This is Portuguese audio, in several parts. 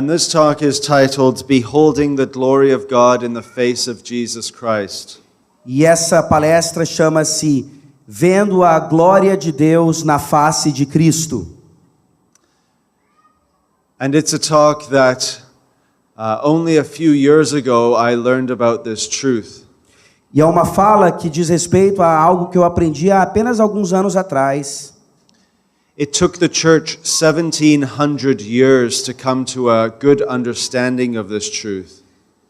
And this talk is titled Beholding the Glory of God in the Face of Jesus Christ. E essa palestra chama-se Vendo a Glória de Deus na Face de Cristo. And it's a talk that only a few years ago I learned about this truth. E é uma fala que diz respeito a algo que eu aprendi há apenas alguns anos atrás. It took the church 1700 years to come to a good understanding of this truth.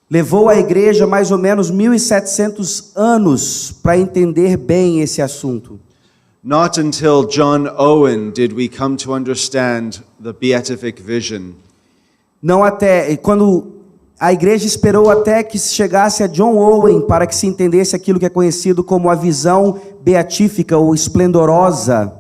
Levou a igreja mais ou menos 1700 anos para entender bem esse assunto. Not until John Owen did we come to understand the beatific vision. Não até quando a igreja esperou até que chegasse a John Owen para que se entendesse aquilo que é conhecido como a visão beatífica ou esplendorosa.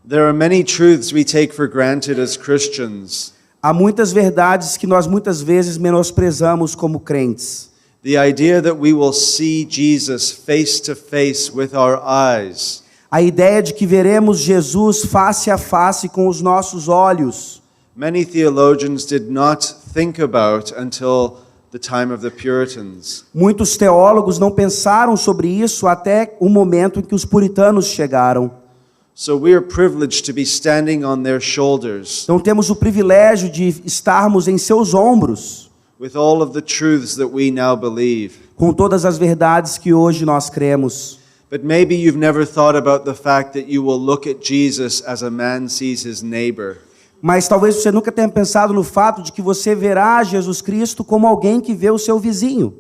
There are many truths we take for granted as Christians. Há muitas verdades que nós muitas vezes menosprezamos como crentes. The idea that we will see Jesus face to face with our eyes. A ideia de que veremos Jesus face a face com os nossos olhos. Many theologians did not think about until the time of the Puritans. Muitos teólogos não pensaram sobre isso até o momento em que os puritanos chegaram. So we are privileged to be standing on their shoulders. Então temos o privilégio de estarmos em seus ombros, With all of the truths that we now believe. com todas as verdades que hoje nós cremos. But maybe you've never thought about the fact that you will look at Jesus as a man sees his neighbor. Mas talvez você nunca tenha pensado no fato de que você verá Jesus Cristo como alguém que vê o seu vizinho.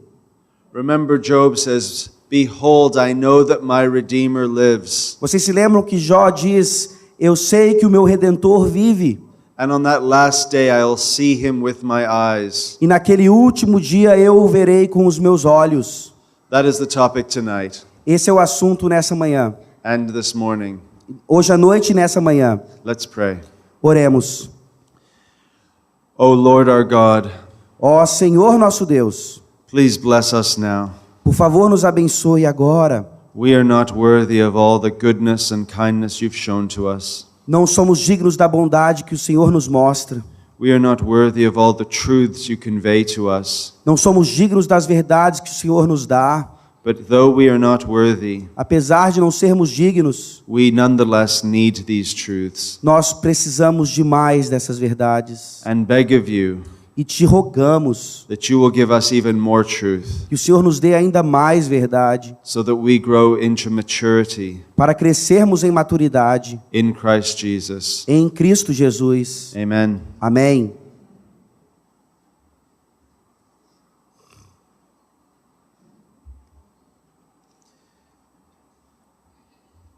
Remember, Job says, "Behold, I know that my Redeemer lives." Vocês se lembram que Jó diz, eu sei que o meu Redentor vive. And on that last day I'll see him with my eyes. E naquele último dia eu o verei com os meus olhos. That is the topic tonight Esse é o assunto nessa manhã. and this morning. Hoje à noite e nessa manhã. Let's pray. Oremos. O Lord our God, Ó Senhor nosso Deus, please bless us now. por favor nos abençoe agora. We are not worthy of all the goodness and kindness you've shown to us. Não somos dignos da bondade que o Senhor nos mostra. We are not worthy of all the truths you convey to us. Não somos dignos das verdades que o Senhor nos dá. But though we are not worthy, Apesar de não sermos dignos, we nonetheless need these truths nós precisamos demais dessas verdades. and beg of you E te rogamos that you will give us even more truth que o Senhor nos dê ainda mais verdade, so that we grow into maturity para crescermos em maturidade in Christ Jesus. em Cristo Jesus. Amen. Amém.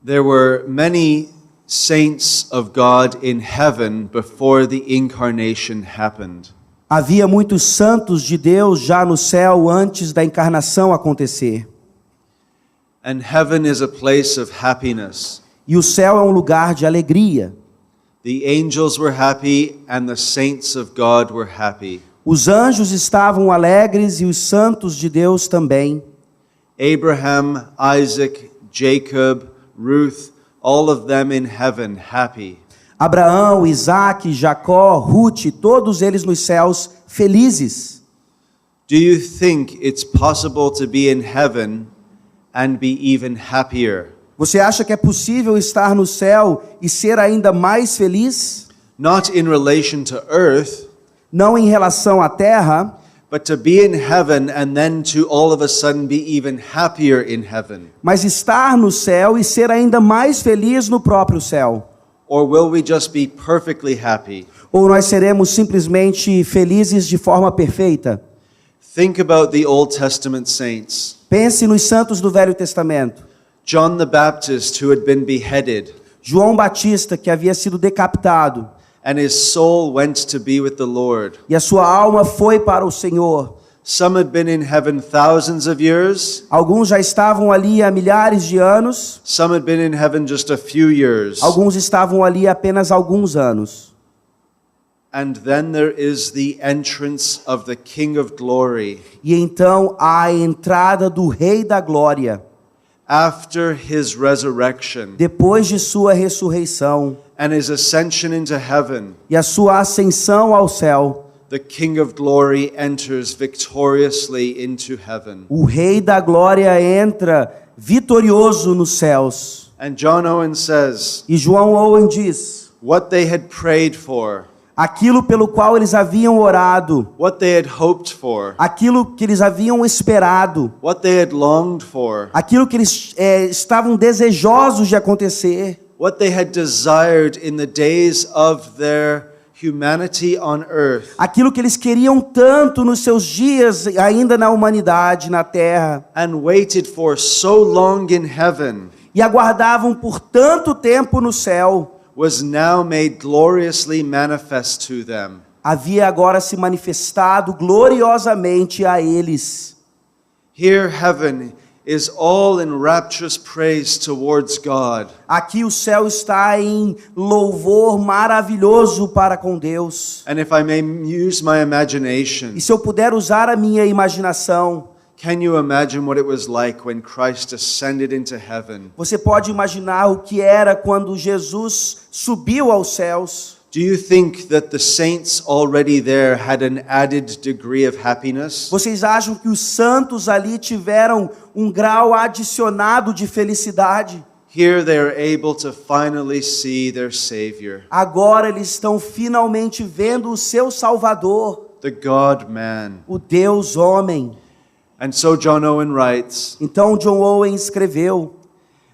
There were many saints of God in heaven before the incarnation happened. Havia muitos santos de Deus já no céu antes da encarnação acontecer. And heaven is a place of happiness. E o céu é um lugar de alegria. The angels were happy and the saints of God were happy. Os anjos estavam alegres e os santos de Deus também. Abraham, Isaac, Jacob, Ruth, all of them in heaven happy. Abraão, Isaac, Jacó, Ruth, todos eles nos céus felizes. Do you think it's possible to be in heaven and be even happier? Você acha que é possível estar no céu e ser ainda mais feliz? Not in relation to earth, Não em relação à terra, but to be in heaven and then to all of a sudden be even happier in heaven? mas estar no céu e ser ainda mais feliz no próprio céu. Or will we just be perfectly happy? Ou nós seremos simplesmente felizes de forma perfeita? Think about the Old Testament saints. Pense nos santos do Velho Testamento. John the Baptist, who had been beheaded, João Batista, que havia sido decapitado, and his soul went to be with the Lord. e a sua alma foi para o Senhor. Some had been in heaven thousands of years. Alguns já estavam ali há milhares de anos. Some had been in heaven just a few years. Alguns estavam ali há apenas alguns anos. And then there is the entrance of the King of Glory. E então a entrada do Rei da Glória. After his resurrection Depois de sua ressurreição and his ascension into heaven, e a sua ascensão ao céu, the King of Glory enters victoriously into heaven. O Rei da Glória entra vitorioso nos céus. And John Owen says, E João Owen diz: what they had prayed for, aquilo pelo qual eles haviam orado, what they had hoped for, aquilo que eles haviam esperado, what they had longed for, aquilo que eles estavam desejosos de acontecer, what they had desired in the days of their humanity on earth, aquilo que eles queriam tanto nos seus dias ainda na humanidade, na terra, and waited for so long in heaven, e aguardavam por tanto tempo no céu, was now made gloriously manifest to them. havia agora se manifestado gloriosamente a eles. Here heaven is all in rapturous praise towards God. Aqui o céu está em louvor maravilhoso para com Deus. And if I may use my imagination, E se eu puder usar a minha imaginação, can you imagine what it was like when Christ ascended into heaven? você pode imaginar o que era quando Jesus subiu aos céus? Do you think that the saints already there had an added degree of happiness? Vocês acham que os santos ali tiveram um grau adicionado de felicidade? Here they are able to finally see their Savior, Agora eles estão finalmente vendo o seu Salvador, the God-man. o Deus homem. And so John Owen writes Então John Owen escreveu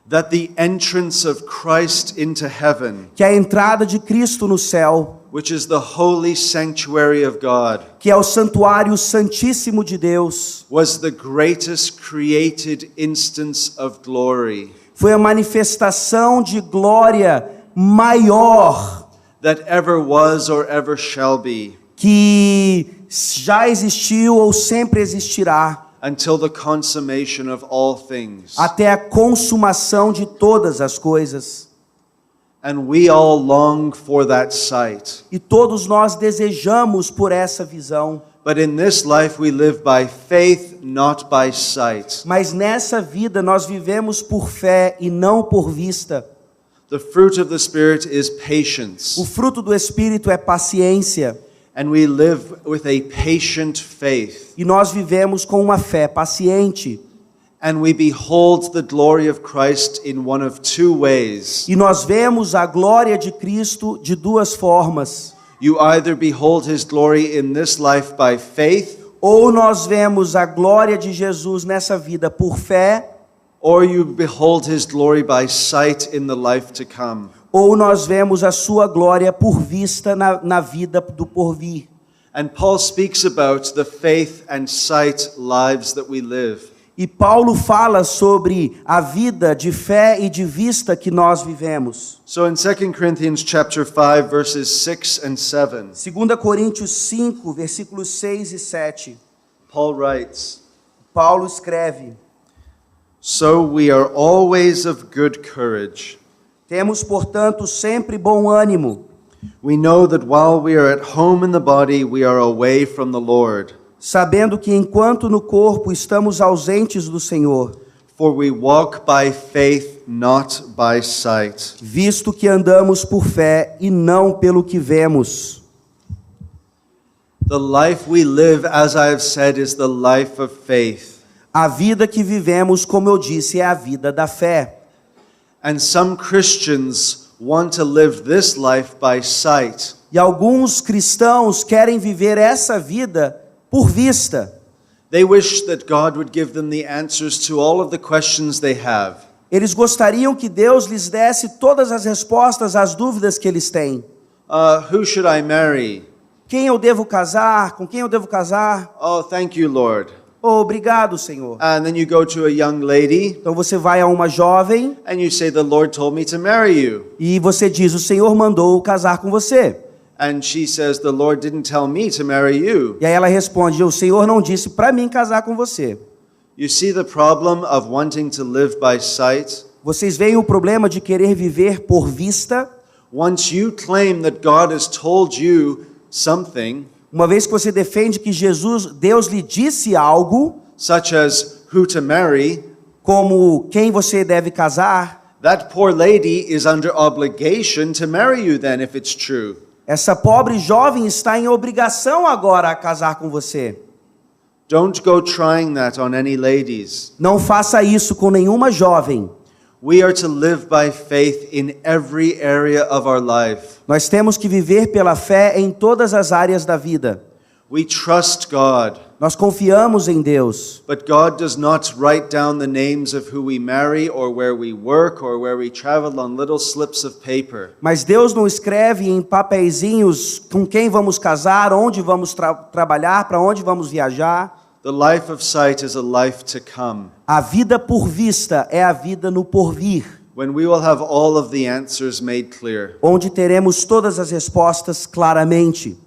that the entrance of Christ into heaven, que a entrada de Cristo no céu, which is the holy sanctuary of God, que é o santuário santíssimo de Deus, was the greatest created instance of glory foi a manifestação de glória maior that ever was or ever shall be, que já existiu ou sempre existirá, until the consummation of all things. até a consumação de todas as coisas. And we all long for that sight. E todos nós desejamos por essa visão. But in this life we live by faith, not by sight. Mas nessa vida nós vivemos por fé e não por vista. The fruit of the Spirit is O patience, fruto do Espírito é paciência. and we live with a patient faith. E nós vivemos com uma fé paciente. And we behold the glory of Christ in one of two ways. E nós vemos a glória de Cristo de duas formas. You either behold his glory in this life by faith, Ou nós vemos a glória de Jesus nessa vida por fé, or you behold his glory by sight in the life to come. ou nós vemos a sua glória por vista na vida do porvir. And Paul speaks about the faith and sight lives that we live. E Paulo fala sobre a vida de fé e de vista que nós vivemos. So in 2 Corinthians chapter 5 verses 6 and 7, 2 Coríntios 5, versículos 6 e 7. Paul writes, Paulo escreve: "So we are always of good courage. temos, portanto, sempre bom ânimo. We know that while we are at home in the body, we are away from the Lord. Sabendo que enquanto no corpo estamos ausentes do Senhor, For we walk by faith, not by sight." visto que andamos por fé e não pelo que vemos. The life we live, as I have said, is the life of faith. A vida que vivemos, como eu disse, é a vida da fé. And some Christians want to live this life by sight. E alguns cristãos querem viver essa vida por vista. They wish that God would give them the answers to all of the questions they have. Eles gostariam que Deus lhes desse todas as respostas às dúvidas que eles têm. Who should I marry? Quem eu devo casar? Com quem eu devo casar? Oh, thank you, Lord. Oh, obrigado, Senhor. And then you go to a young lady Então você vai a uma jovem and you say, "The Lord told me to marry you." e você diz: o Senhor mandou casar com você. And she says, "The Lord didn't tell me to marry you." E aí ela responde: o Senhor não disse para mim casar com você. You see the problem of wanting to live by sight? Vocês veem o problema de querer viver por vista? Once you claim that God has told you something, Uma vez que você defende que Deus lhe disse algo, such as who to marry, como quem você deve casar, that poor lady is under obligation to marry you then if it's true. Essa pobre jovem está em obrigação agora a casar com você. Don't go trying that on any ladies. Não faça isso com nenhuma jovem. We are to live by faith in every area of our life. Nós temos que viver pela fé em todas as áreas da vida. We trust God. Nós confiamos em Deus. But God does not write down the names of who we marry or where we work or where we travel on little slips of paper. Mas Deus não escreve em papeizinhos com quem vamos casar, onde vamos trabalhar, para onde vamos viajar. The life of sight is a life to come, A vida por vista é a vida no porvir, when we will have all of the answers made clear. onde teremos todas as respostas claramente.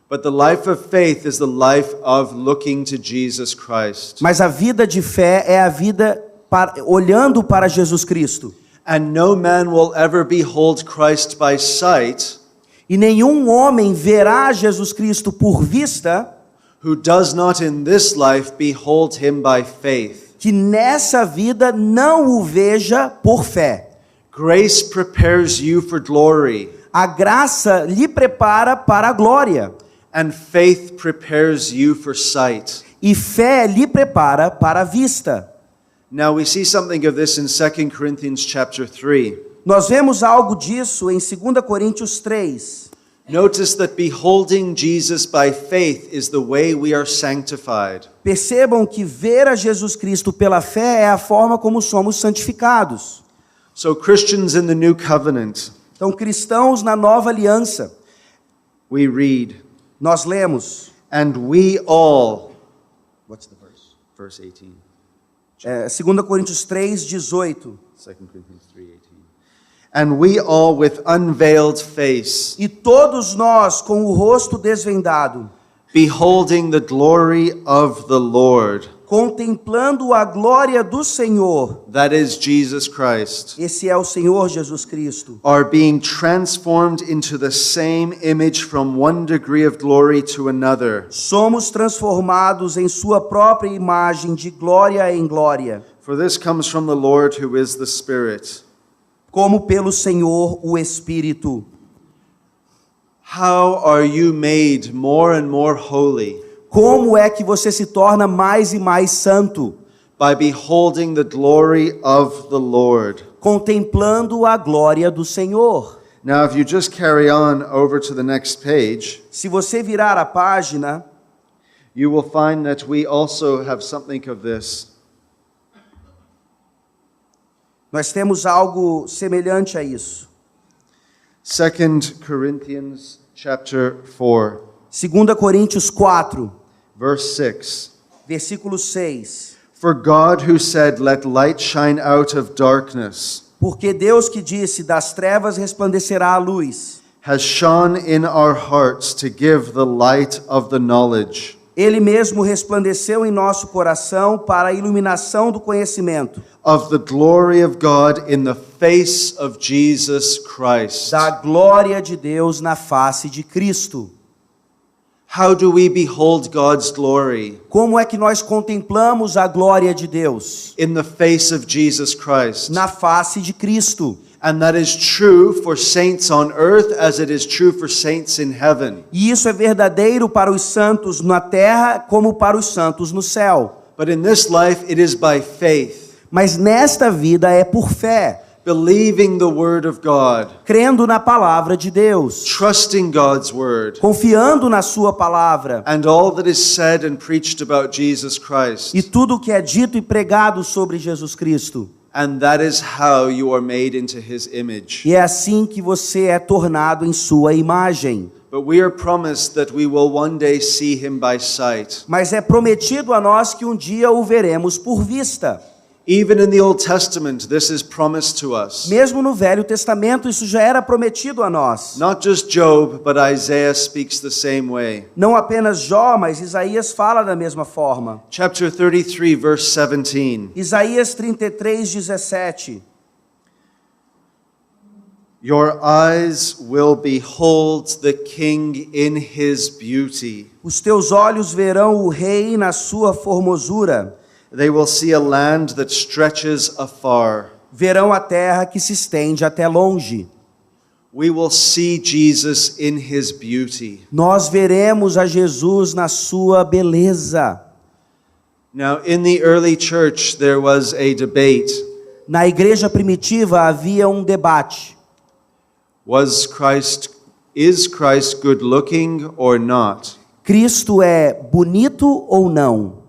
But the life of faith is the life of looking to Jesus Christ. Mas a vida de fé é a vida olhando para Jesus Cristo. And no man will ever behold Christ by sight E nenhum homem verá Jesus Cristo por vista who does not in this life behold him by faith. que nessa vida não o veja por fé. Grace prepares you for glory, A graça lhe prepara para a glória. and faith prepares you for sight. E fé lhe prepara para a vista. Now we see something of this in 2 Corinthians chapter 3. Nós vemos algo disso em 2 Coríntios 3. Notice that beholding Jesus by faith is the way we are sanctified. Percebam que ver a Jesus Cristo pela fé é a forma como somos santificados. So Christians in the new covenant, Então, cristãos na nova aliança, we read, nós lemos, and we all, what's the verse? verse 18, 2 Coríntios 3, 18. 2 Corinthians 3:18. And we all with unveiled face, E todos nós com o rosto desvendado, beholding the glory of the Lord, contemplando a glória do Senhor, that is Jesus Christ, esse é o Senhor Jesus Cristo, are being transformed into the same image from one degree of glory to another. somos transformados em sua própria imagem de glória em glória, For this comes from the Lord who is the Spirit. como pelo Senhor o Espírito. How are you made more and more holy? Como é que você se torna mais e mais santo? By beholding the glory of the Lord. Contemplando a glória do Senhor. Now, if you just carry on over to the next page, Se você virar a página, you will find that we also have something of this. nós temos algo semelhante a isso. 2 Corinthians chapter 4, 2 Coríntios 4, verse 6. versículo 6. For God who said, let light shine out of darkness, Porque Deus que disse, das trevas resplandecerá a luz, has shone in our hearts to give the light of the knowledge Ele mesmo resplandeceu em nosso coração para a iluminação do conhecimento of the glory of God in the face of Jesus Christ. da glória de Deus na face de Cristo. How do we behold God's glory? Como é que nós contemplamos a glória de Deus? In the face of Jesus Christ. Na face de Cristo. And that is true for saints on earth as it is true for saints in heaven. E isso é verdadeiro para os santos na terra como para os santos no céu. But in this life it is by faith, Mas nesta vida é por fé, believing the word of God, crendo na palavra de Deus, trusting God's word, confiando na sua palavra. and all that is said and preached about Jesus Christ. E tudo o que é dito e pregado sobre Jesus Cristo. And that is how you are made into his image. E é assim que você é tornado em sua imagem. But we are promised that we will one day see him by sight. Mas é prometido a nós que um dia o veremos por vista. Even in the Old Testament, this is promised to us. Mesmo no Velho Testamento, isso já era prometido a nós. Not just Job, but Isaiah speaks the same way. Não apenas Jó, mas Isaías fala da mesma forma. Chapter 33, verse 17. Isaías 33, 17. Your eyes will behold the King in his beauty. Os teus olhos verão o rei na sua formosura. They will see a land that stretches afar. Verão a terra que se estende até longe. we will see Jesus in his beauty. Nós veremos a Jesus na sua beleza. Now, in the early church, there was a debate. Na igreja primitiva havia um debate. Is Christ good looking or not? Cristo é bonito ou não?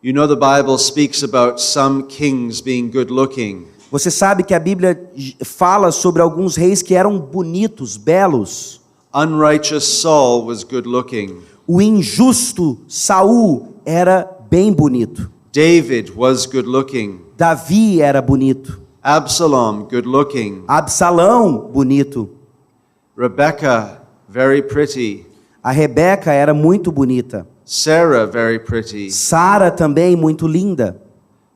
You know, the Bible speaks about some kings being good looking. Você sabe que a Bíblia fala sobre alguns reis que eram bonitos, belos. Unrighteous Saul was good looking. O injusto Saul era bem bonito. David was good looking. Davi era bonito. Absalom, good looking. Absalão, bonito. Rebecca, very pretty. A Rebeca era muito bonita. Sarah, very pretty. Sara também muito linda.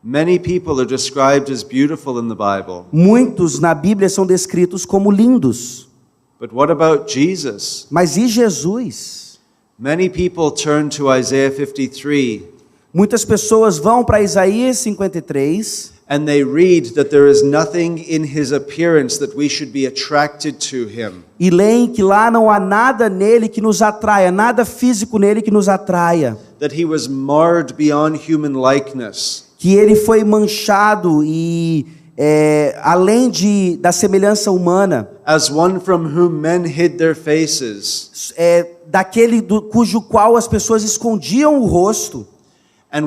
Many people are described as beautiful in the Bible. Muitos na Bíblia são descritos como lindos. But what about Jesus? Mas e Jesus? Many people turn to Isaiah 53 Muitas pessoas vão para Isaías 53 and they read that there is nothing in his appearance that we should be attracted to him. e leem que lá não há nada nele que nos atraia, nada físico nele que nos atraia. That he was marred beyond human likeness. Que ele foi manchado e além da semelhança humana, As one from whom men hid their faces. daquele cujo qual as pessoas escondiam o rosto. And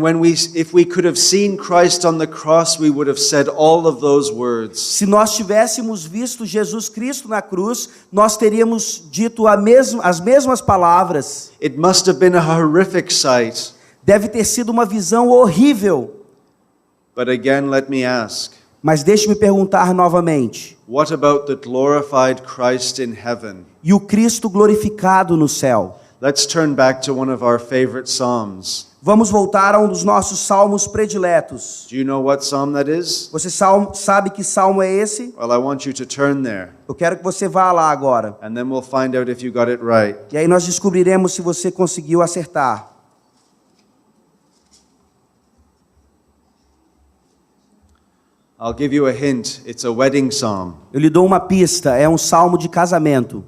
if we could have seen Christ on the cross, we would have said all of those words. Se nós tivéssemos visto Jesus Cristo na cruz, nós teríamos dito as mesmas palavras. It must have been a horrific sight. Deve ter sido uma visão horrível. But again, let me ask, Mas deixe-me perguntar novamente. what about the glorified Christ in heaven? E o Cristo glorificado no céu? Let's turn back to one of our favorite psalms. Vamos voltar a um dos nossos salmos prediletos. Do you know what psalm that is? Você sabe que salmo é esse? Well, I want you to turn there, Eu quero que você vá lá agora. and then we'll find out if you got it right. E aí nós descobriremos se você conseguiu acertar. I'll give you a hint. It's a wedding psalm. Eu lhe dou uma pista, é um salmo de casamento.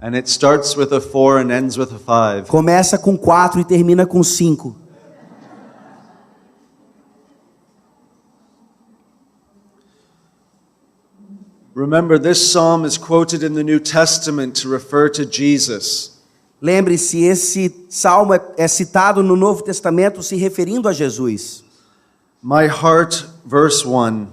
And it starts with a 4 and ends with a 5. Começa com 4 e termina com 5. Remember, this psalm is quoted in the New Testament to refer to Jesus. Lembre-se, esse salmo é citado no Novo Testamento se referindo a Jesus. My heart, verse 1,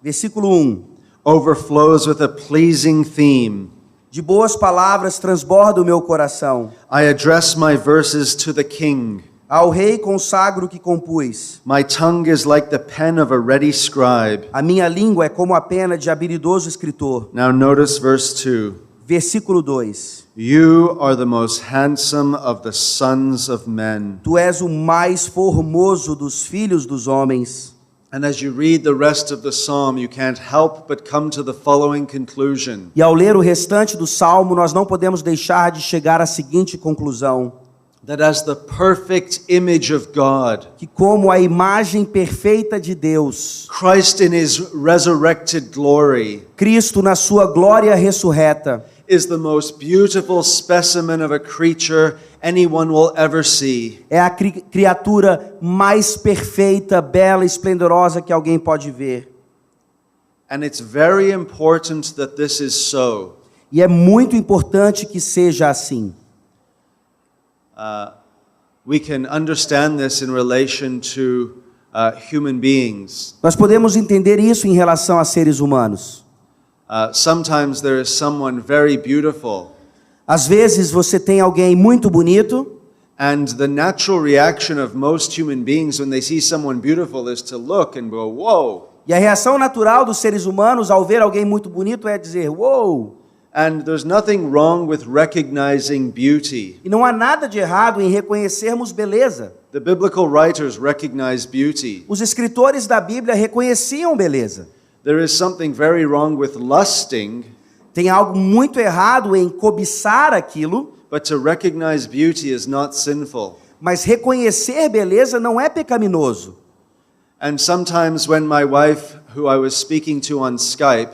Versículo 1. overflows with a pleasing theme. De boas palavras transborda o meu coração. I address my verses to the King. Ao rei consagro o que compus. My tongue is like the pen of a ready scribe. A minha língua é como a pena de habilidoso escritor. Now notice verse 2. Versículo 2. You are the most handsome of the sons of men. Tu és o mais formoso dos filhos dos homens. And as you read the rest of the psalm, you can't help but come to the following conclusion. E ao ler o restante do salmo, nós não podemos deixar de chegar à seguinte conclusão: That as the perfect image of God, que como a imagem perfeita de Deus, Christ in his resurrected glory Cristo na sua glória ressurreta, is the most beautiful specimen of a creature anyone will ever see. é a criatura mais perfeita, bela, esplendorosa que alguém pode ver. And it's very important that this is so. E é muito importante que seja assim. We can understand this in relation to human beings. Nós podemos entender isso em relação a seres humanos. Sometimes there is someone very beautiful, Às vezes você tem alguém muito bonito, and the natural reaction of most human beings when they see someone beautiful is to look and go, whoa. e a reação natural dos seres humanos ao ver alguém muito bonito é dizer, uou! And there's nothing wrong with recognizing beauty. E não há nada de errado em reconhecermos beleza. The biblical writers recognize beauty. Os escritores da Bíblia reconheciam beleza. There is something very wrong with lusting, Tem algo muito errado em cobiçar aquilo, but to recognize beauty is not sinful. mas reconhecer beleza não é pecaminoso. And sometimes when my wife, who I was speaking to on Skype,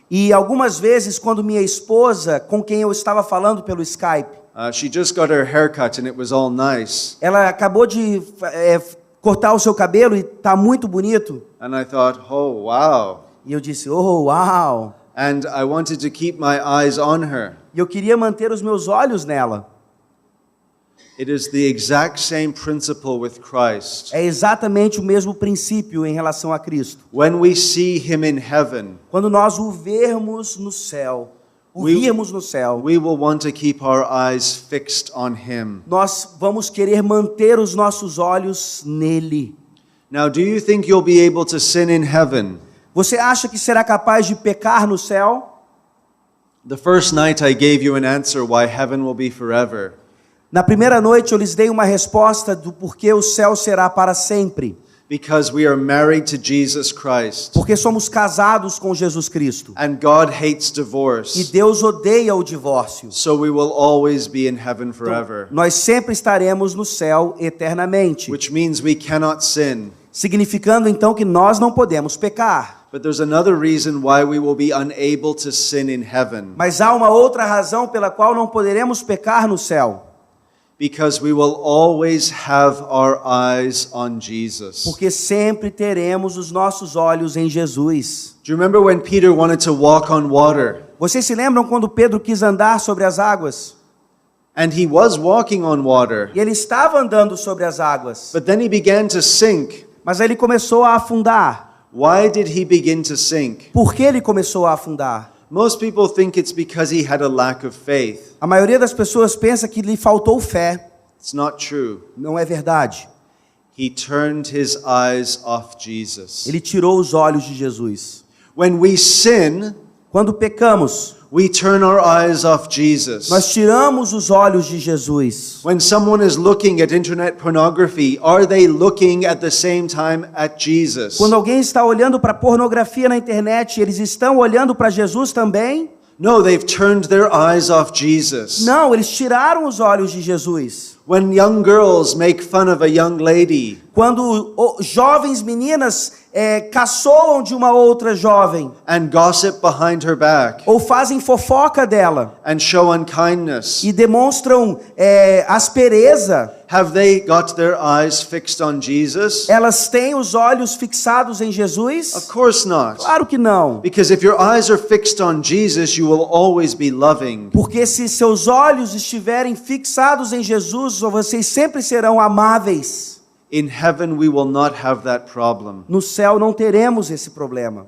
E algumas vezes, quando minha esposa, com quem eu estava falando pelo Skype, she just got her haircut and it was all nice. ela acabou de cortar o seu cabelo e está muito bonito. And I thought, oh, wow. E eu disse, oh, uau! And I wanted to keep my eyes on her. E eu queria manter os meus olhos nela. It is the exact same principle with Christ. É exatamente o mesmo princípio em relação a Cristo. When we see him in heaven, Quando nós o vermos no céu, virmos no céu, we will want to keep our eyes fixed on him. nós vamos querer manter os nossos olhos nele. Now, do you think you'll be able to sin in heaven? Você acha que será capaz de pecar no céu? The first night I gave you an answer why heaven will be forever. Na primeira noite eu lhes dei uma resposta do porquê o céu será para sempre. Because we are married to Jesus Christ. Porque somos casados com Jesus Cristo. And God hates E divorce. Deus odeia o divórcio. So we will always be in heaven forever. Nós sempre estaremos no céu eternamente. Which means we cannot sin. Significando então que nós não podemos pecar. But there's another reason why we will be unable to sin in heaven. Mas há uma outra razão pela qual não poderemos pecar no céu. Because we will always have our eyes on Jesus. Porque sempre teremos os nossos olhos em Jesus. Do you remember when Peter wanted to walk on water? Vocês se lembram quando Pedro quis andar sobre as águas? And he was walking on water. E ele estava andando sobre as águas. But then he began to sink. Mas aí ele começou a afundar. Why did he begin to sink? Por que ele começou a afundar? Most people think it's because he had a lack of faith. A maioria das pessoas pensa que lhe faltou fé. It's not true. Não é verdade. He turned his eyes off Jesus. Ele tirou os olhos de Jesus. When we sin, Quando pecamos, we turn our eyes off Jesus. nós tiramos os olhos de Jesus. When someone is looking at internet pornography, are they looking at the same time at Jesus? Quando alguém está olhando para pornografia na internet, eles estão olhando para Jesus também? No, they've turned their eyes off Jesus. Não, eles tiraram os olhos de Jesus. When young girls make fun of a young lady, Quando jovens meninas caçoam de uma outra jovem, and gossip behind her back, ou fazem fofoca dela, and show unkindness, e demonstram aspereza, have they got their eyes fixed on Jesus? elas têm os olhos fixados em Jesus? Of course not. Claro que não. Because if your eyes are fixed on Jesus, you will always be loving. Porque se seus olhos estiverem fixados em Jesus, vocês sempre serão amáveis. In heaven, we will not have that problem. No céu não teremos esse problema.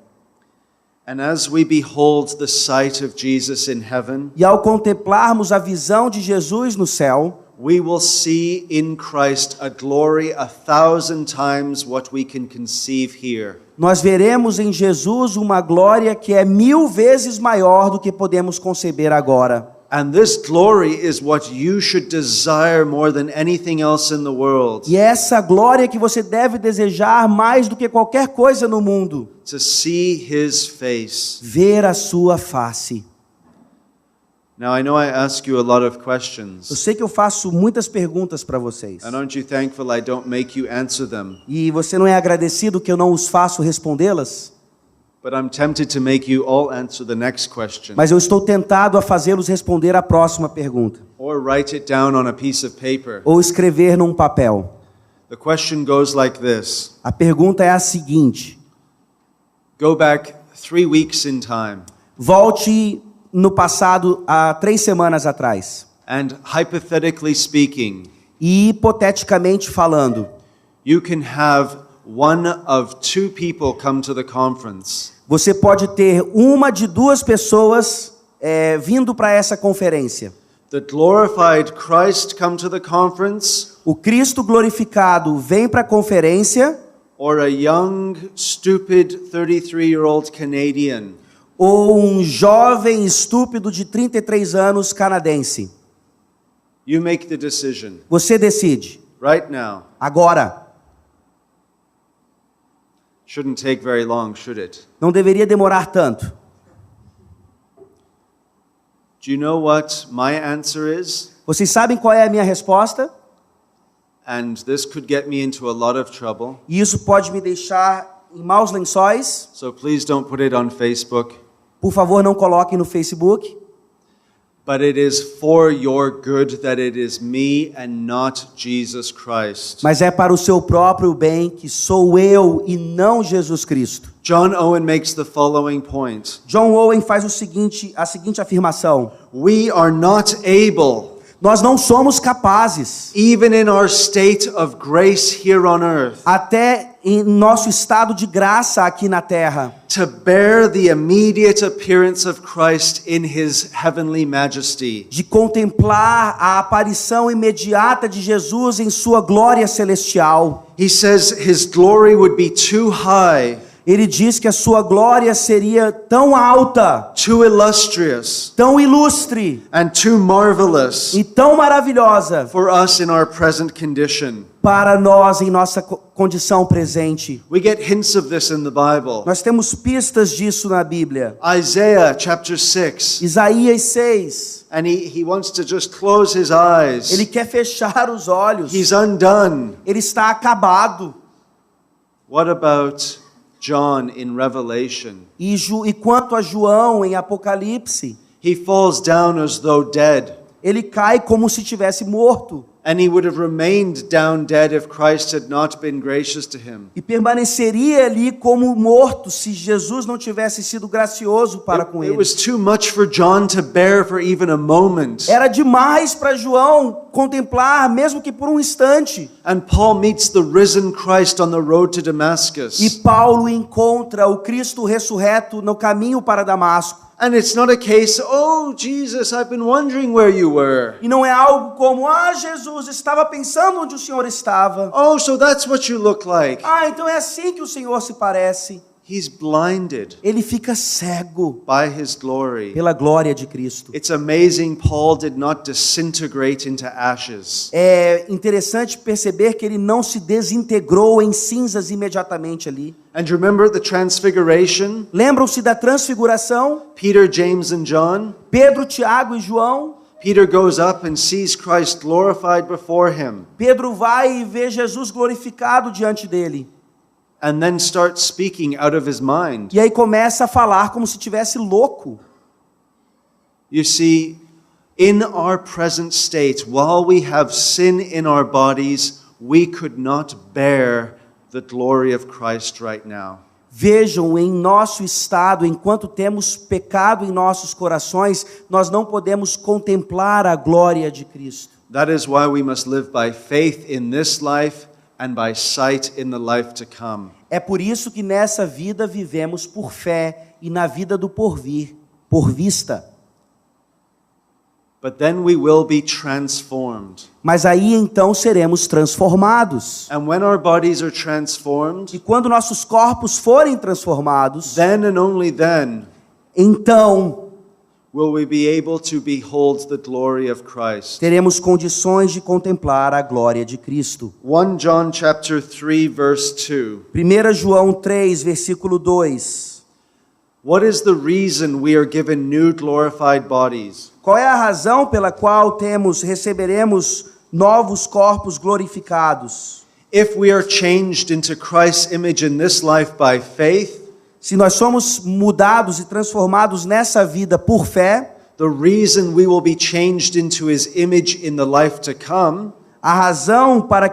And as we behold the sight of Jesus in heaven, E ao contemplarmos a visão de Jesus no céu, we will see in Christ a glory 1,000 times what we can conceive here. nós veremos em Jesus uma glória que é 1000 vezes maior do que podemos conceber agora. And this glory is what you should desire more than anything else in the world. E essa glória que você deve desejar mais do que qualquer coisa no mundo. To see his face. Ver a sua face. Now I know I ask you a lot of Eu questions. sei que eu faço muitas perguntas para vocês. And aren't you thankful I don't make you answer them? E você não é agradecido que eu não os faço respondê-las? But I'm tempted to make you all answer the next question. Mas eu estou tentado a fazê-los responder a próxima pergunta. Or write it down on a piece of paper. Ou escrever num papel. The question goes like this. A pergunta é a seguinte. Go back 3 weeks in time. Volte no passado, há 3 semanas atrás. And hypothetically speaking, E hipoteticamente falando, you can have one of 2 people come to the conference. você pode ter uma de 2 pessoas vindo para essa conferência. The glorified Christ come to the conference, O Cristo glorificado vem para a conferência, or a young, stupid 33-year-old Canadian. ou um jovem estúpido de 33 anos canadense. You make the decision Você decide. right now. Agora. Shouldn't take very long, should it? Não deveria demorar tanto. Do you know what my answer is? Vocês sabem qual é a minha resposta? And this could get me into a lot of trouble. E isso pode me deixar em maus lençóis. So please don't put it on Facebook. Por favor, não coloquem no Facebook. But it is for your good that it is me and not Jesus Christ. Mas é para o seu próprio bem que sou eu e não Jesus Cristo. John Owen makes the following point. John Owen faz a seguinte afirmação: We are not able, nós não somos capazes, even in our state of grace here on earth, até em nosso estado de graça aqui na terra, to bear the immediate appearance of Christ in his heavenly majesty. de contemplar a aparição imediata de Jesus em sua glória celestial. He says his glory would be too high, Ele diz que a sua glória seria tão alta, too illustrious, tão ilustre and too marvelous e tão maravilhosa for us in our present condition. para nós em nossa condição presente. We get hints of this in the Bible. Nós temos pistas disso na Bíblia. Isaiah chapter 6, Isaías 6, and he wants to just close his eyes. ele quer fechar os olhos. He's undone. Ele está acabado. What about John in Revelation? E quanto a João em Apocalipse, He falls down as though dead. ele cai como se tivesse morto. And he would have remained down dead if Christ had not been gracious to him. E permaneceria ali como morto se Jesus não tivesse sido gracioso para com It ele. was too much for John to bear for even a moment. Era demais para João contemplar, mesmo que por um instante. And Paul meets the risen Christ on the road to E Damascus. Paulo encontra o Cristo ressurreto no caminho para Damasco. And it's not a case, oh, Jesus, I've been wondering where you were. E não é algo como, Jesus, estava pensando onde o Senhor estava. Oh, so that's what you look like. Então é assim que o Senhor se parece. He's blinded Ele fica cego by his glory. pela glória de Cristo. It's amazing Paul did not disintegrate into ashes. É interessante perceber que ele não se desintegrou em cinzas imediatamente ali. And remember the transfiguration? Lembram-se da transfiguração? Peter, James, and John? Pedro, Tiago e João. Peter goes up and sees Christ glorified before him, Pedro vai e vê Jesus glorificado diante dele. and then starts speaking out of his mind. E aí começa a falar como se tivesse louco. You see, in our present state, while we have sin in our bodies, we could not bear the glory of Christ right now. Vejam, em nosso estado, enquanto temos pecado em nossos corações, nós não podemos contemplar a glória de Cristo. That is why we must live by faith in this life and by sight in the life to come. É por isso que nessa vida vivemos por fé e na vida do porvir, por vista. But then we will be transformed. Mas aí então seremos transformados. And when our bodies are transformed, E quando nossos corpos forem transformados, then and only then então will we be able to behold the glory of Christ. teremos condições de contemplar a glória de Cristo. 1 John chapter 3 verse 2. 1 João 3, versículo 2. What is the reason we are given new glorified bodies? Qual é a razão pela qual receberemos novos corpos glorificados? If we are changed into Christ's image in this life by faith, Se nós somos mudados e transformados nessa vida por fé, the reason we will be changed into his image in the life to come a razão para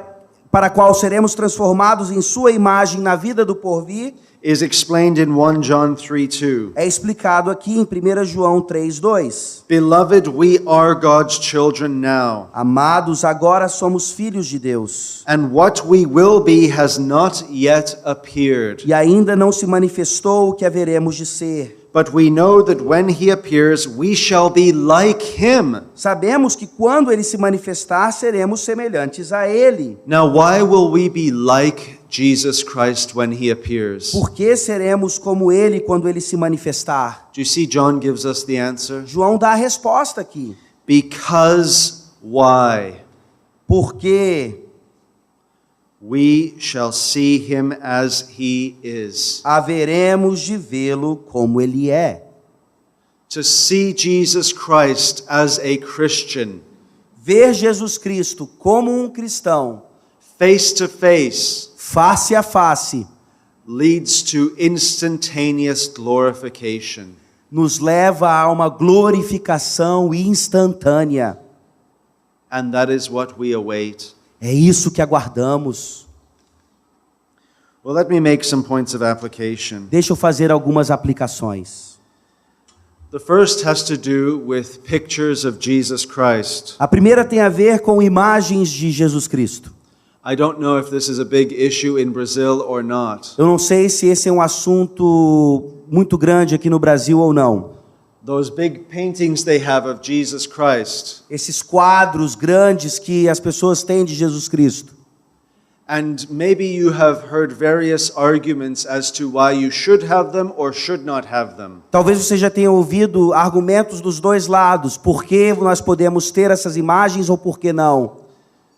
a qual seremos transformados em sua imagem na vida do porvir is explained in 1 John 3:2. é explicado aqui em 1 João 3:2. Beloved, we are God's children now, Amados, agora somos filhos de Deus, and what we will be has not yet appeared. e ainda não se manifestou o que haveremos de ser. But we know that when he appears, we shall be like him. Sabemos que quando ele se manifestar, seremos semelhantes a ele. Now, why will we be like Jesus Christ when he appears? Por que seremos como ele quando ele se manifestar? Do you see John gives us the answer? João dá a resposta aqui. Because why? Porque We shall see him as he is. haveremos de vê-lo como ele é. To see Jesus Christ as a Christian, Ver Jesus Cristo como um cristão, face to face, face a face, leads to instantaneous glorification. nos leva a uma glorificação instantânea. And that is what we await. É isso que aguardamos. Well, let me make some points of application. Deixa eu fazer algumas aplicações. The first has to do with pictures of Jesus Christ. A primeira tem a ver com imagens de Jesus Cristo. I don't know if this is a big issue in Brazil or not. Eu não sei se esse é um assunto muito grande aqui no Brasil ou não. Those big paintings they have of Jesus Christ. Esses quadros grandes que as pessoas têm de Jesus Cristo. And maybe you have heard various arguments as to why you should have them or should not have them. Talvez você já tenha ouvido argumentos dos dois lados. Por que nós podemos ter essas imagens ou por que não?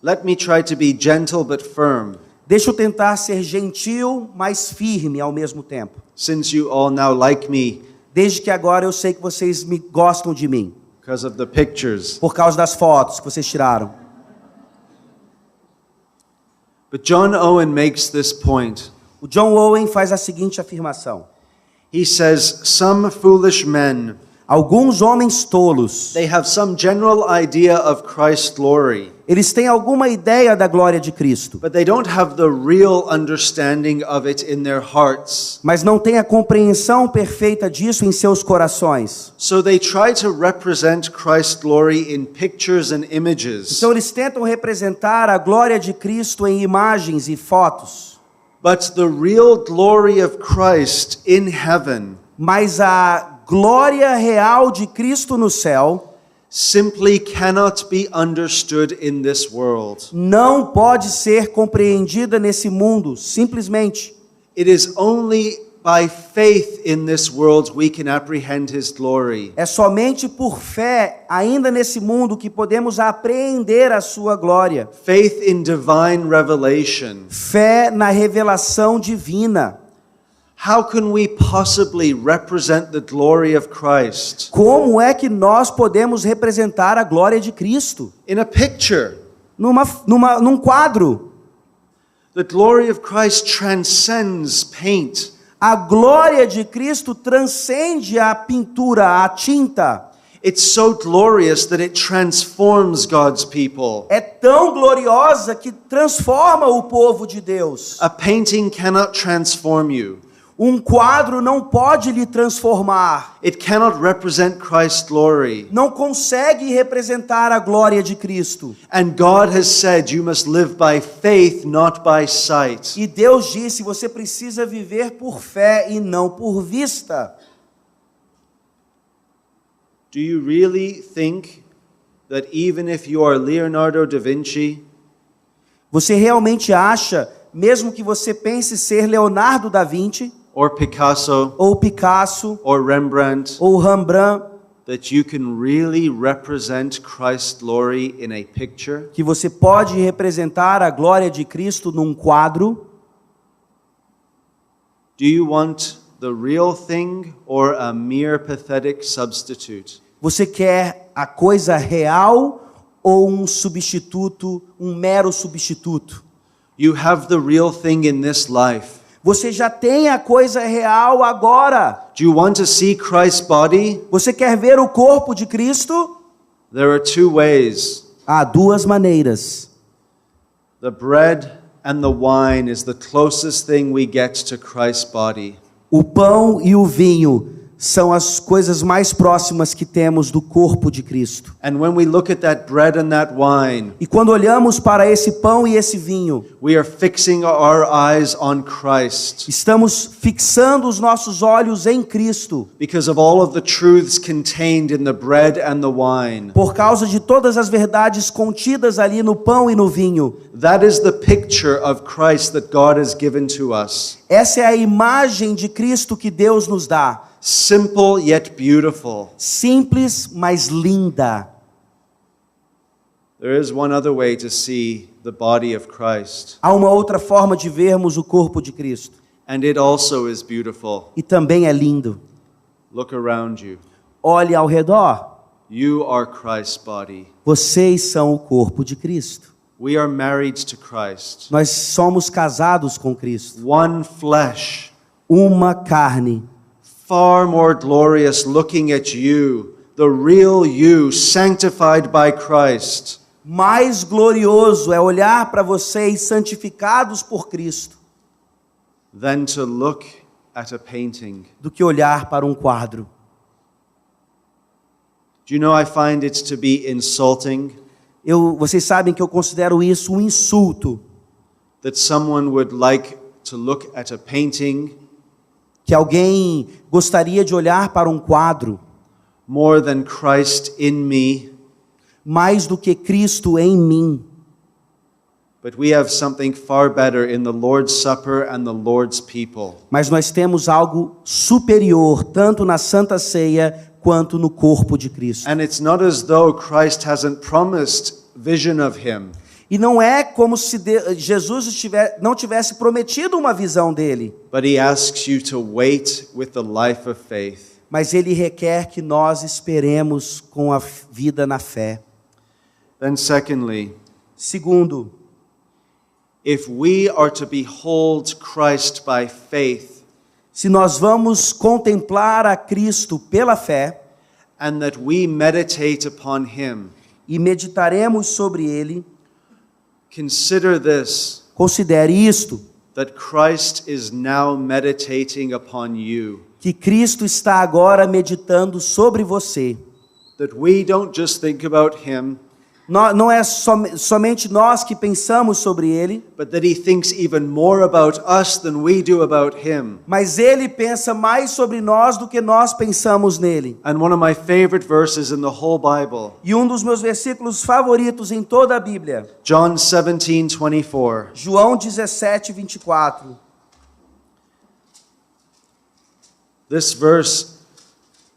Let me try to be gentle but firm, Deixa eu tentar ser gentil, mas firme ao mesmo tempo. since you all now like me Desde que agora eu sei que vocês me gostam de mim, because of the pictures. por causa das fotos que vocês tiraram. But John Owen makes this point. O John Owen faz a seguinte afirmação: He says, some foolish men, alguns homens tolos, they have some general idea of Christ's glory, eles têm alguma ideia da glória de Cristo, but they don't have the real understanding of it in their hearts. mas não têm a compreensão perfeita disso em seus corações. So they try to represent Christ's glory in pictures and images. Então eles tentam representar a glória de Cristo em imagens e fotos, But the real glory of Christ in heaven mas a glória real de Cristo no céu simply cannot be understood in this world. não pode ser compreendida nesse mundo, simplesmente. It is only by faith in this world we can apprehend His glory. É somente por fé, ainda nesse mundo, que podemos apreender a sua glória. Faith in divine revelation. Fé na revelação divina. How can we possibly represent the glory of Christ? Como é que nós podemos representar a glória de Cristo? In a picture. Num quadro. The glory of Christ transcends paint. A glória de Cristo transcende a pintura, a tinta. It's so glorious that it transforms God's people. É tão gloriosa que transforma o povo de Deus. A painting cannot transform you. Um quadro não pode lhe transformar. It cannot represent Christ's glory. Não consegue representar a glória de Cristo. And God has said you must live by faith, not by sight. E Deus disse, você precisa viver por fé e não por vista. Do you really think that even if you are Leonardo da Vinci, Você realmente acha, mesmo que você pense ser Leonardo da Vinci, or Picasso, ou Picasso, or Rembrandt, ou Rembrandt, that you can really represent Christ's glory in a picture? que você pode representar a glória de Cristo num quadro? Do you want the real thing or a mere pathetic substitute? Você quer a coisa real ou um substituto, um mero substituto? You have the real thing in this life. Você já tem a coisa real agora. Do you want to see Christ's body? Você quer ver o corpo de Cristo? There are two ways. Há duas maneiras. The bread and the wine is the closest thing we get to Christ's body. O pão e o vinho são as coisas mais próximas que temos do corpo de Cristo. And when we look at that bread and that wine, E quando olhamos para esse pão e esse vinho, we are fixing our eyes on Christ estamos fixando os nossos olhos em Cristo, because of all of the truths contained in the bread and the wine. por causa de todas as verdades contidas ali no pão e no vinho. That is the picture of Christ that God has given to us. Essa é a imagem de Cristo que Deus nos dá. Simple yet beautiful. Simples, mas linda. There is one other way to see the body of Christ, Há uma outra forma de vermos o corpo de Cristo. and it also is beautiful. E também é lindo. Look around you. Olhe ao redor. You are Christ's body. Vocês são o corpo de Cristo. We are married to Christ. Nós somos casados com Cristo. One flesh, Uma carne, far more glorious looking at you, the real you, sanctified by Christ, Mais glorioso é olhar para vocês santificados por Cristo than to look at a painting. do que olhar para um quadro. Do you know, I find it to be insulting Vocês sabem que eu considero isso um insulto, that someone would like to look at a painting que alguém gostaria de olhar para um quadro more than Christ in me. mais do que Cristo em mim. But we have something far better in the Lord's Supper and the Lord's people. Mas nós temos algo superior, tanto na Santa Ceia quanto no corpo de Cristo. And it's not as though Christ hasn't promised vision of him. E não é como se Jesus não tivesse prometido uma visão dele, But he asks you to wait with the life of faith. mas ele requer que nós esperemos com a vida na fé. Then secondly, Segundo, if we are to behold Christ by faith, se nós vamos contemplar a Cristo pela fé and that we meditate upon him, e meditaremos sobre ele, consider this, considere isto, that Christ is now meditating upon you. que Cristo está agora meditando sobre você. That we don't just think about him, Não é somente nós que pensamos sobre ele, but that he thinks even more about us than we do about him. mas ele pensa mais sobre nós do que nós pensamos nele. And one of my favorite verses in the whole Bible, E um dos meus versículos favoritos em toda a Bíblia, John 17:24. João 17:24. This verse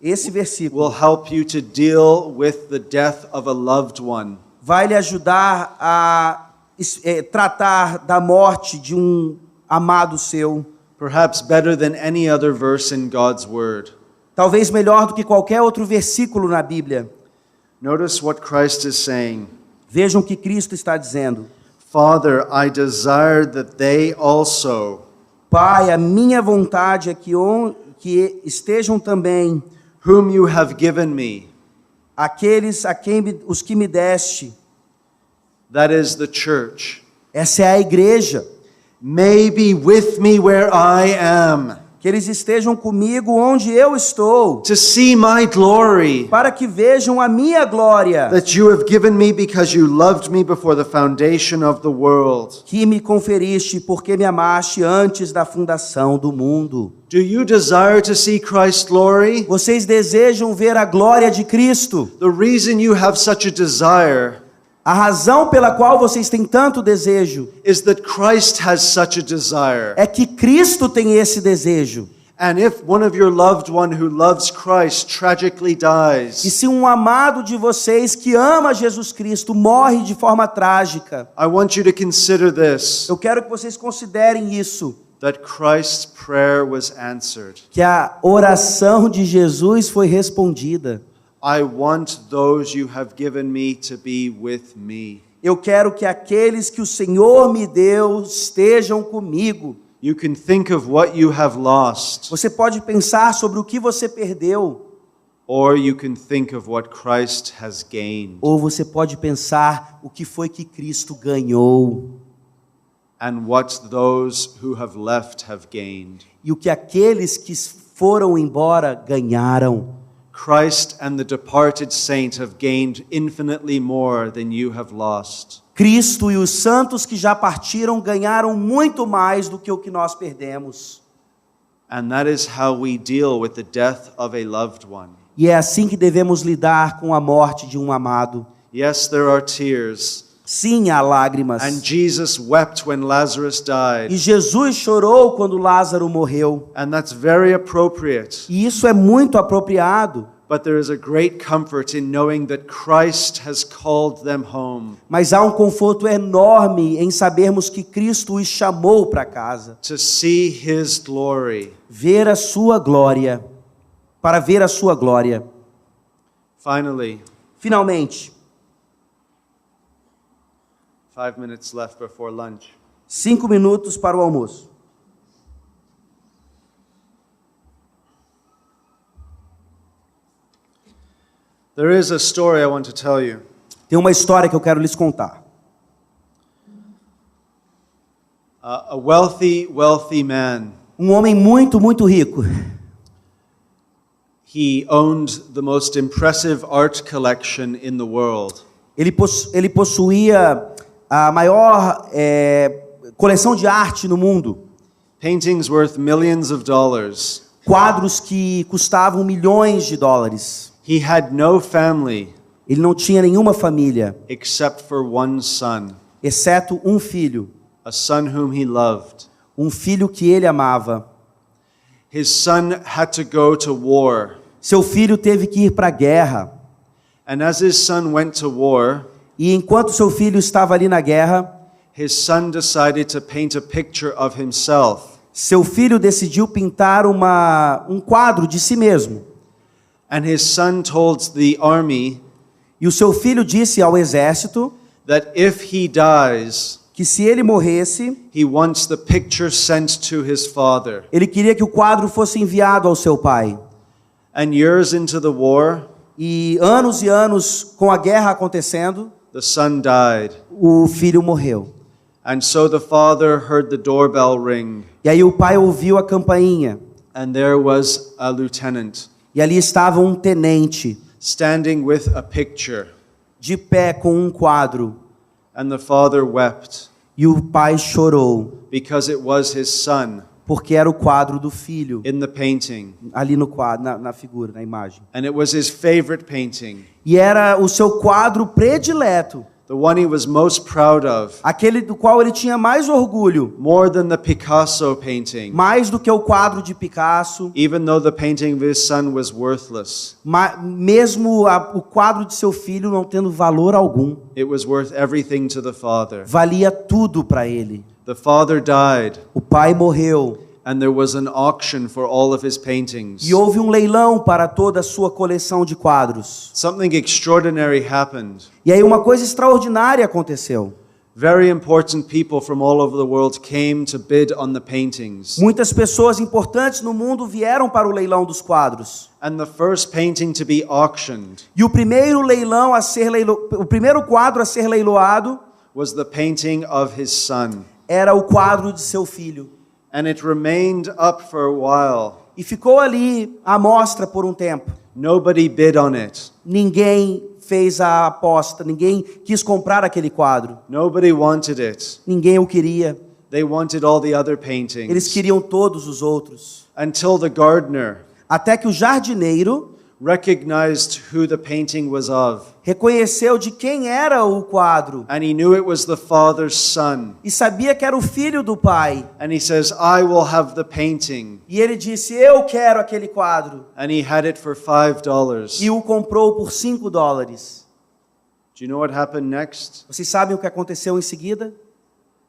Esse versículo will help you to deal with the death of a loved one. vai lhe ajudar a tratar da morte de um amado seu, Perhaps better than any other verse in God's word. talvez melhor do que qualquer outro versículo na Bíblia. Notice what Christ is saying. Vejam o que Cristo está dizendo. Father, I desire that they also, Pai, a minha vontade é que estejam também whom you have given me, aqueles os que me deste. that is the church, Essa é a igreja. may be with me where I am, Que eles estejam comigo onde eu estou, to see my glory para que vejam a minha glória, that you have given me because you loved me before the foundation of the world. que me conferiste porque me amaste antes da fundação do mundo. Do you desire to see Christ's glory? Vocês desejam ver a glória de Cristo? The reason you have such a desire A razão pela qual vocês têm tanto desejo is that Christ has such a desire. é que Cristo tem esse desejo. And if one of your loved one who loves Christ tragically E dies, se um amado de vocês que ama Jesus Cristo morre de forma trágica, I want you to consider this, eu quero que vocês considerem isso, that Christ's prayer was answered. que a oração de Jesus foi respondida. I want those you have given me to be with me. Eu quero que aqueles que o Senhor me deu estejam comigo. You can think of what you have lost, Você pode pensar sobre o que você perdeu, or you can think of what Christ has gained, ou você pode pensar o que foi que Cristo ganhou and what those who have left have gained. e o que aqueles que foram embora ganharam. Christ and the departed saint have gained infinitely more than you have lost. Cristo e os santos que já partiram ganharam muito mais do que o que nós perdemos. And that is how we deal with the death of a loved one. E é assim que devemos lidar com a morte de um amado. Yes, there are tears. Sim, há lágrimas. And Jesus wept when Lazarus E died. Jesus chorou quando Lázaro morreu. And that's very appropriate. E isso é muito apropriado. But there is a great comfort in knowing that Christ has called them home Mas há um conforto enorme em sabermos que Cristo os chamou para casa. to see his glory. Ver a sua glória. Para ver a sua glória. Finally, Finalmente, 5 minutes left before lunch. 5 minutos para o almoço. There is a story I want to tell you. Tem uma história que eu quero lhes contar. A wealthy man. Um homem muito, muito rico. He owned the most impressive art collection in the world. Ele possuía a maior coleção de arte no mundo. Paintings worth millions of dollars. Quadros que custavam milhões de dólares. He had no family Ele não tinha nenhuma família, except for one son, exceto um filho. a son whom he loved. Um filho que ele amava. His son had to go to war. Seu filho teve que ir para a guerra. And as his son went to war, E enquanto seu filho estava ali na guerra, his son decided to paint a picture of himself. seu filho decidiu pintar um quadro de si mesmo. And his son told the army E o seu filho disse ao exército that if he dies, que se ele morresse, he wants the picture sent to his father. ele queria que o quadro fosse enviado ao seu pai. And years into the war, E anos com a guerra acontecendo, the son died. o filho morreu. And so the father heard the doorbell ring, E aí o pai ouviu a campainha. and there was a lieutenant E ali estava um tenente, standing with a picture. de pé com um quadro. And the father wept E o pai chorou, because it was his son porque era o quadro do filho, in the painting. ali no quadro, na figura, na imagem. And it was his favorite painting, E era o seu quadro predileto, the one he was most proud of, aquele do qual ele tinha mais orgulho, more than the Picasso painting, mais do que o quadro de Picasso, even though the painting of his son was worthless. mesmo o quadro de seu filho não tendo valor algum. It was worth everything to the father. Valia tudo para ele. The father died, O pai morreu and there was an auction for all of his paintings. e houve um leilão para toda a sua coleção de quadros. Something extraordinary happened. E aí uma coisa extraordinária aconteceu. Very important people from all over the world came to bid on the paintings. Muitas pessoas importantes no mundo vieram para o leilão dos quadros. And the first painting to be auctioned E o primeiro leilão o primeiro quadro a ser leiloado was the painting of his son. era o quadro de seu filho. And it remained up for a while. E ficou ali à mostra por um tempo. Nobody bid on it. Ninguém fez a aposta, ninguém quis comprar aquele quadro. Nobody wanted it. Ninguém o queria. They wanted all the other Eles paintings. queriam todos os outros. Until the gardener Até que o jardineiro recognized who the painting was of. reconheceu de quem era o quadro And he knew it was the father's son. e sabia que era o filho do pai. And he says, I will have the painting. E ele disse: eu quero aquele quadro. And he had it for $5. E o comprou por $5. Do you know what happened next? Vocês sabem o que aconteceu em seguida?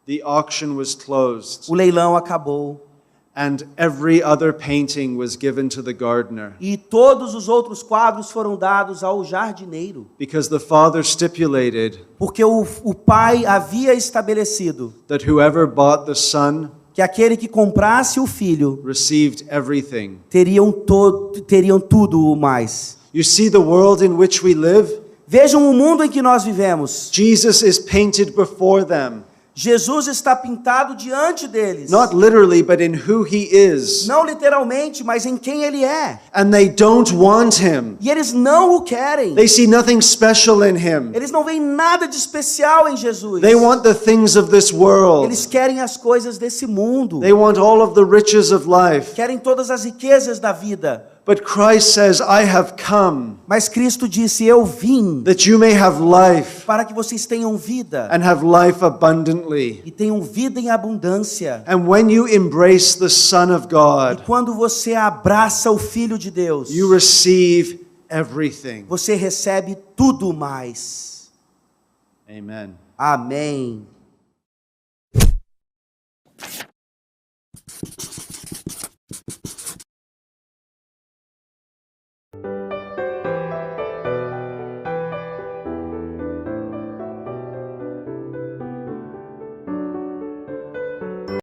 The auction was closed. O leilão acabou. And every other painting was given to the gardener. E todos os outros quadros foram dados ao jardineiro. Because the father stipulated Porque o pai havia estabelecido that whoever bought the son que aquele que comprasse o filho received everything. teriam tudo o mais. You see the world in which we live? Vejam o mundo em que nós vivemos. Jesus is painted before them. Jesus está pintado diante deles. Not literally, but in who he is. Não literalmente, mas em quem ele é. And they don't want him. E eles não o querem. They see nothing special in him. Eles não veem nada de especial em Jesus. They want the things of this world. Eles querem as coisas desse mundo. They want all of the riches of life. Querem todas as riquezas da vida. But Christ says, I have come Mas Cristo disse: eu vim that you may have life para que vocês tenham vida and have life abundantly. e tenham vida em abundância. And when you embrace the Son of E God, quando você abraça o Filho de Deus, you receive everything. você recebe tudo mais. Amen. Amém.